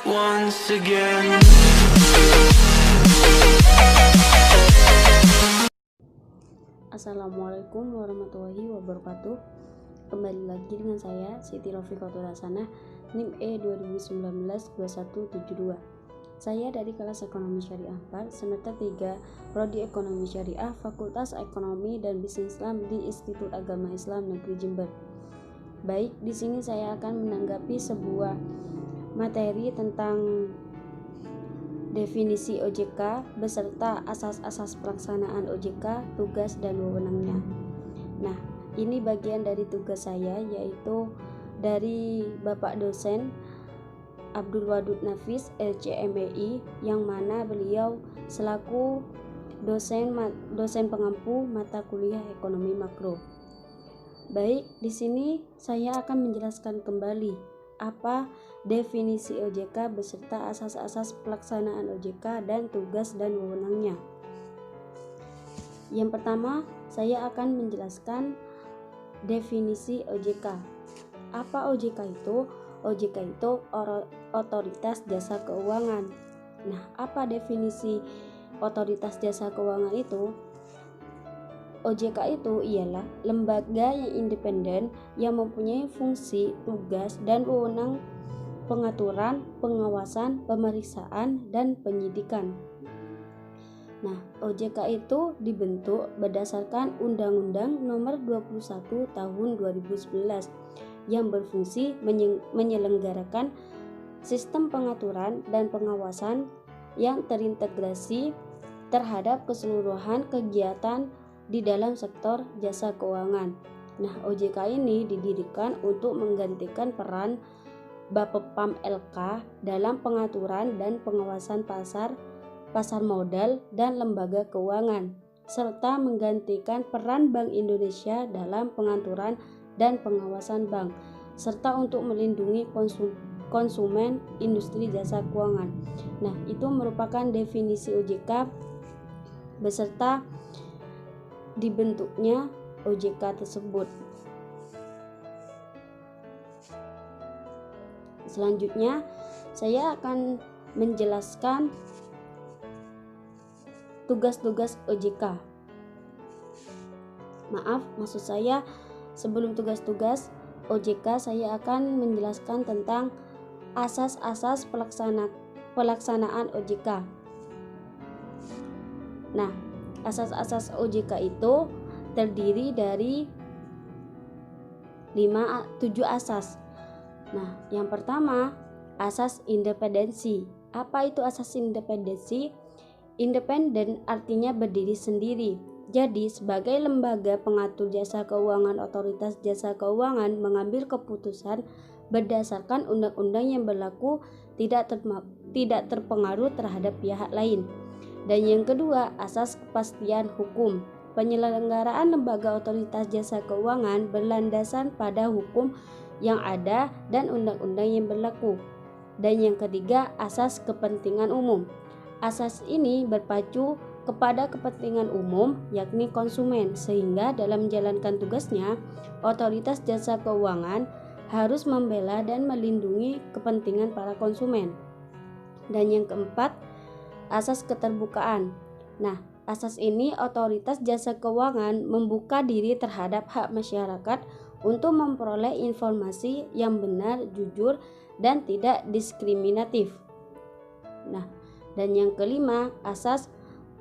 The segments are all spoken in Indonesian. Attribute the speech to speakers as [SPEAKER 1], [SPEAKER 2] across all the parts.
[SPEAKER 1] Once again.
[SPEAKER 2] Assalamualaikum warahmatullahi wabarakatuh. Kembali lagi dengan saya Siti Rofiqatul Hasanah, NIM E 2019-2172. Saya dari kelas Ekonomi Syariah 4, semester 3, Prodi Ekonomi Syariah, Fakultas Ekonomi dan Bisnis Islam di Institut Agama Islam Negeri Jember. Baik, di sini saya akan menanggapi sebuah materi tentang definisi OJK beserta asas-asas pelaksanaan OJK, tugas dan wewenangnya. Nah, ini bagian dari tugas saya, yaitu dari Bapak dosen Abdul Wadud Nafis LCMEI, yang mana beliau selaku dosen pengampu mata kuliah ekonomi makro. Baik, di sini saya akan menjelaskan kembali apa definisi OJK beserta asas-asas pelaksanaan OJK dan tugas dan wewenangnya. Yang pertama, saya akan menjelaskan definisi OJK. Apa OJK itu? OJK itu otoritas jasa keuangan. Nah, apa definisi otoritas jasa keuangan itu? OJK itu ialah lembaga yang independen yang mempunyai fungsi, tugas, dan wewenang pengaturan, pengawasan, pemeriksaan, dan penyidikan. Nah, OJK itu dibentuk berdasarkan Undang-Undang Nomor 21 Tahun 2011 yang berfungsi menyelenggarakan sistem pengaturan dan pengawasan yang terintegrasi terhadap keseluruhan kegiatan di dalam sektor jasa keuangan. Nah, OJK ini didirikan untuk menggantikan peran Bapepam LK dalam pengaturan dan pengawasan pasar modal dan lembaga keuangan, serta menggantikan peran Bank Indonesia dalam pengaturan dan pengawasan bank, serta untuk melindungi konsumen industri jasa keuangan. Nah, itu merupakan definisi OJK beserta dibentuknya OJK tersebut. Selanjutnya, saya akan menjelaskan tugas-tugas OJK. Maksud saya sebelum tugas-tugas OJK, saya akan menjelaskan tentang asas-asas pelaksanaan OJK. Nah, asas-asas OJK itu terdiri dari 7 asas. Nah, yang pertama, asas independensi. Apa itu asas independensi? Independen artinya berdiri sendiri. Jadi, sebagai lembaga pengatur jasa keuangan, otoritas jasa keuangan mengambil keputusan berdasarkan undang-undang yang berlaku, tidak terpengaruh terhadap pihak lain. Dan yang kedua, asas kepastian hukum. Penyelenggaraan lembaga otoritas jasa keuangan berlandasan pada hukum yang ada dan undang-undang yang berlaku. Dan yang ketiga, asas kepentingan umum. Asas ini berpacu kepada kepentingan umum, yakni konsumen, sehingga dalam menjalankan tugasnya, otoritas jasa keuangan harus membela dan melindungi kepentingan para konsumen. Dan yang keempat, asas keterbukaan. Nah, asas ini otoritas jasa keuangan membuka diri terhadap hak masyarakat untuk memperoleh informasi yang benar, jujur, dan tidak diskriminatif. Nah, dan yang kelima, asas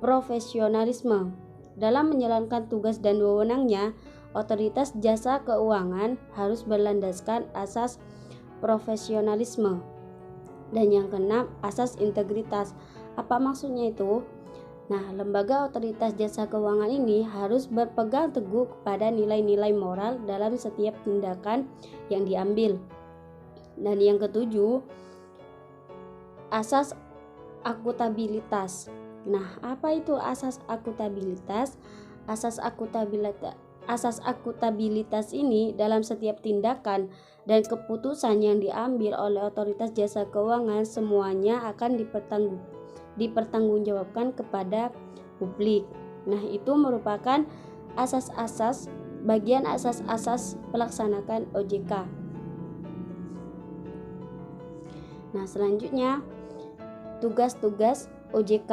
[SPEAKER 2] profesionalisme. Dalam menjalankan tugas dan wewenangnya, otoritas jasa keuangan harus berlandaskan asas profesionalisme. Dan yang keenam, asas integritas. Apa maksudnya itu? Nah, lembaga otoritas jasa keuangan ini harus berpegang teguh kepada nilai-nilai moral dalam setiap tindakan yang diambil. Dan yang ketujuh, asas akutabilitas. Nah, apa itu asas akutabilitas? Asas akutabilitas ini dalam setiap tindakan dan keputusan yang diambil oleh otoritas jasa keuangan semuanya akan dipertanggungjawabkan kepada publik. Nah, itu merupakan bagian asas-asas pelaksanaan OJK. Nah, selanjutnya tugas-tugas OJK.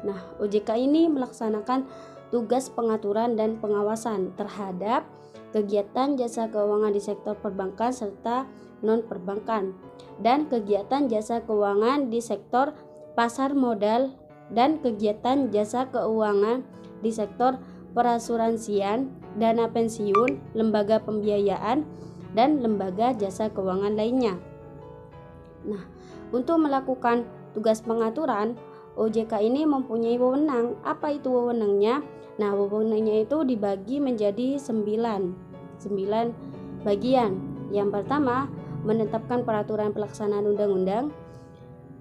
[SPEAKER 2] Nah, OJK ini melaksanakan tugas pengaturan dan pengawasan terhadap kegiatan jasa keuangan di sektor perbankan serta non-perbankan, dan kegiatan jasa keuangan di sektor pasar modal, dan kegiatan jasa keuangan di sektor perasuransian, dana pensiun, lembaga pembiayaan, dan lembaga jasa keuangan lainnya. Nah, untuk melakukan tugas pengaturan, OJK ini mempunyai wewenang. Apa itu wewenangnya? Nah, wewenangnya itu dibagi menjadi 9 bagian. Yang pertama, menetapkan peraturan pelaksanaan undang-undang.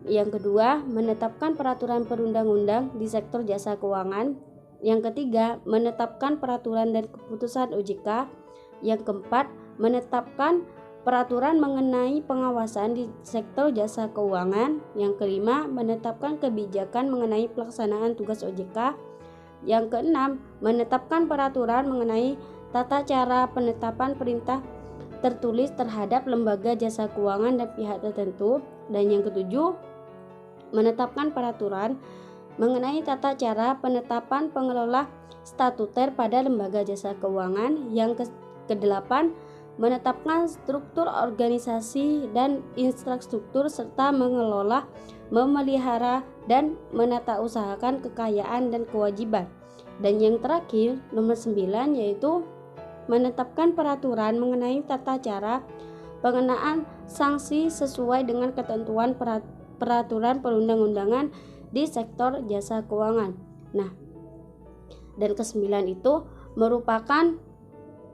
[SPEAKER 2] Yang kedua, menetapkan peraturan perundang-undang di sektor jasa keuangan. Yang ketiga, menetapkan peraturan dan keputusan OJK. Yang keempat, menetapkan peraturan mengenai pengawasan di sektor jasa keuangan. Yang kelima, menetapkan kebijakan mengenai pelaksanaan tugas OJK. Yang keenam, menetapkan peraturan mengenai tata cara penetapan perintah tertulis terhadap lembaga jasa keuangan dan pihak tertentu. Dan yang ketujuh, menetapkan peraturan mengenai tata cara penetapan pengelola statuter pada lembaga jasa keuangan. Yang kedelapan, menetapkan struktur organisasi dan infrastruktur serta mengelola, memelihara, dan menata usahakan kekayaan dan kewajiban. Dan yang terakhir, nomor 9, yaitu menetapkan peraturan mengenai tata cara pengenaan sanksi sesuai dengan ketentuan peraturan perundang-undangan di sektor jasa keuangan. Nah, dan ke-9 itu merupakan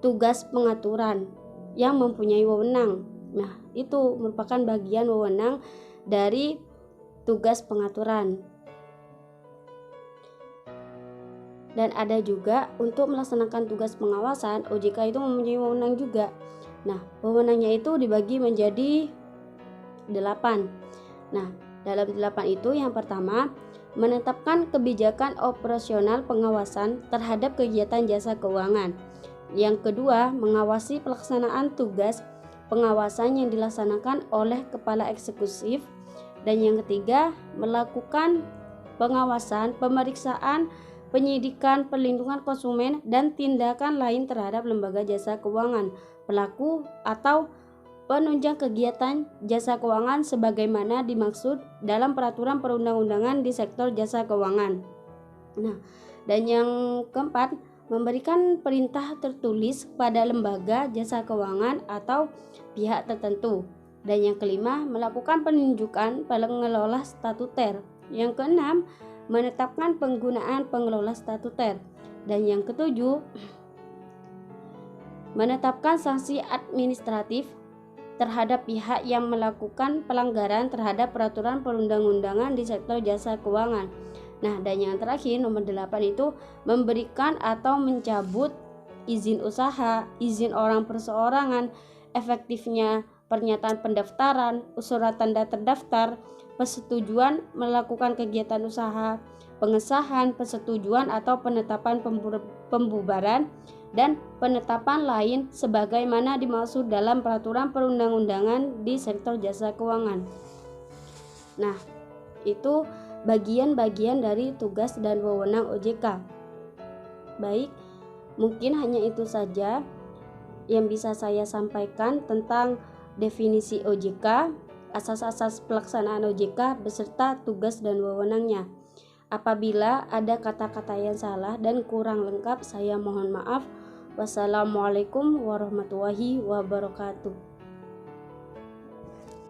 [SPEAKER 2] tugas pengaturan yang mempunyai wewenang. Nah, itu merupakan bagian wewenang dari tugas pengaturan. Dan ada juga untuk melaksanakan tugas pengawasan, OJK itu mempunyai wewenang juga. Nah, wewenangnya itu dibagi menjadi 8. Nah, dalam 8 itu yang pertama, menetapkan kebijakan operasional pengawasan terhadap kegiatan jasa keuangan. Yang kedua, mengawasi pelaksanaan tugas pengawasan yang dilaksanakan oleh kepala eksekutif. Dan yang ketiga, melakukan pengawasan, pemeriksaan, penyidikan, perlindungan konsumen, dan tindakan lain terhadap lembaga jasa keuangan, pelaku atau penunjang kegiatan jasa keuangan sebagaimana dimaksud dalam peraturan perundang-undangan di sektor jasa keuangan. Nah, dan yang keempat, memberikan perintah tertulis pada lembaga jasa keuangan atau pihak tertentu. Dan yang kelima, melakukan penunjukan pengelola statuter. Yang keenam, menetapkan penggunaan pengelola statuter. Dan yang ketujuh, menetapkan sanksi administratif terhadap pihak yang melakukan pelanggaran terhadap peraturan perundang-undangan di sektor jasa keuangan. Nah, dan yang terakhir nomor 8 itu memberikan atau mencabut izin usaha, izin orang perseorangan, efektifnya pernyataan pendaftaran, surat tanda terdaftar, persetujuan melakukan kegiatan usaha, pengesahan, persetujuan atau penetapan pembubaran, dan penetapan lain sebagaimana dimaksud dalam peraturan perundang-undangan di sektor jasa keuangan. Nah, itu bagian-bagian dari tugas dan wewenang OJK. Baik, mungkin hanya itu saja yang bisa saya sampaikan tentang definisi OJK, asas-asas pelaksanaan OJK beserta tugas dan wewenangnya. Apabila ada kata-kata yang salah dan kurang lengkap, saya mohon maaf. Wassalamualaikum warahmatullahi wabarakatuh.